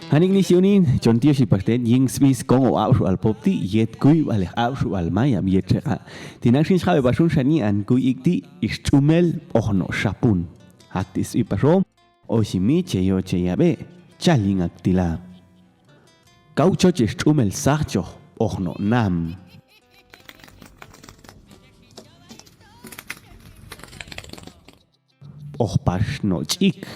Hanik ni siunin chontio si pastet ying smis kongo ausru al popti yet kui aleh ausru al mayam yet cheka. Tinashin schabe basun shani an kui ikti Tx'Umel ohno Xapun. Haktis ipasho oshimi cheyo cheyabe chalin aktila. Kaucho Tx'Umel sacho ohno nam. Ohpash no chik.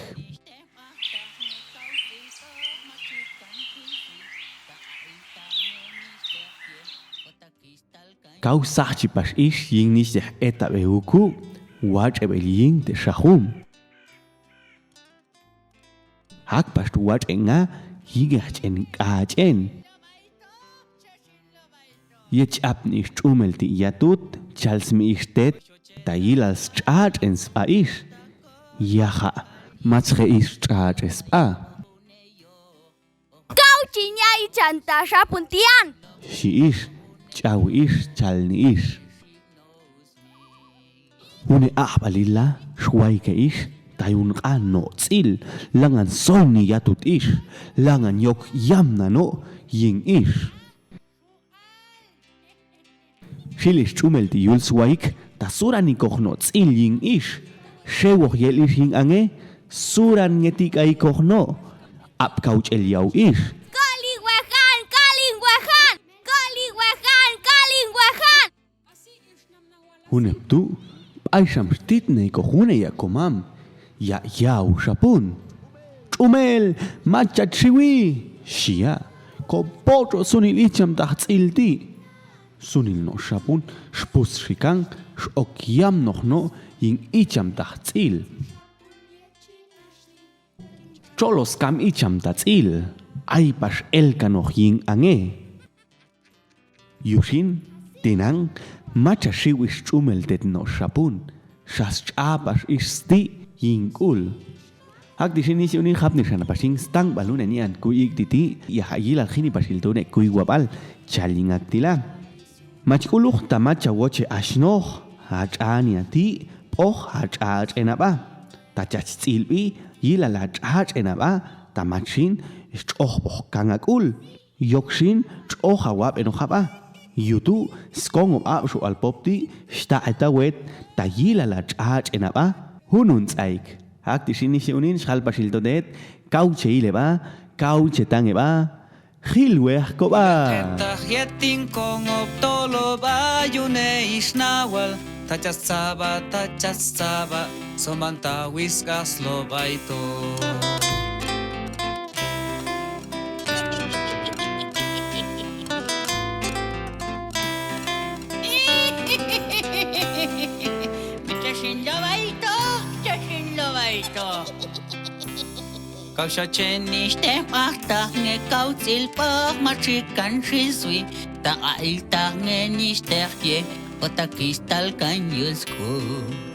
Kau sachi pas ish ying nis deh eta behuku wach ebel ying de shahum. Hak pas tu wach enga yigach en kachen. Yech ap ni Tx'Umel ti yatut chals mi ishtet tayilals chach en spa ish. Yaha machre ish chach spa. Kau chinya ichanta Xapun tian. Si ish Chau ish chalni ish. Une ahbalilla shwaike ish tayun no tsil langan solni yatut ish langan yok yamna no ying ish. Shilish Tx'Umel ti yul swaik ta surani kohno tsil ying ish. Shewoh yel ish ying ange suran ngetik ay kohno ap kauch el yaw ish. Hunep tu, Aisham stitne kohune ya komam, ya yau Xapun. Tx'Umel, macha chiwi, shia, ko potro sunil icham tahtsilti. Sunil no Xapun, shpus shikang, shokyam no yin icham tahtsil. Cholos kam icham tahtsil, aipash elka no yin ange. Yushin, tinang, macha shiwish Tx'Umel det no Xapun. Shas chapas isti yinkul. Hak dishini si unin hapni shana pasing stang balune ni an kuyik titi ya hayil al khini pasildune kuy wabal chalin aktila. Machkuluk ta macha woche ashnoh hachani ati poh hachach enaba. Ta chachilbi yila la chach enaba ta machin choh poh kangakul. Yokshin choh hawab enohaba. Yutu skong abshu al popti sta etawet tayila la chach enaba hunun tsaik. Hak tishini unin shal pasildodet kauche ileba kauche tangeba hilweh koba. Yetin kong optolo ba yune ishnawal tachasaba somanta wiskas lo baito. Kau shachen nishte makta nge kau tilpa machikan shisui ta ailta nge nishte ye otakistal kan yusko.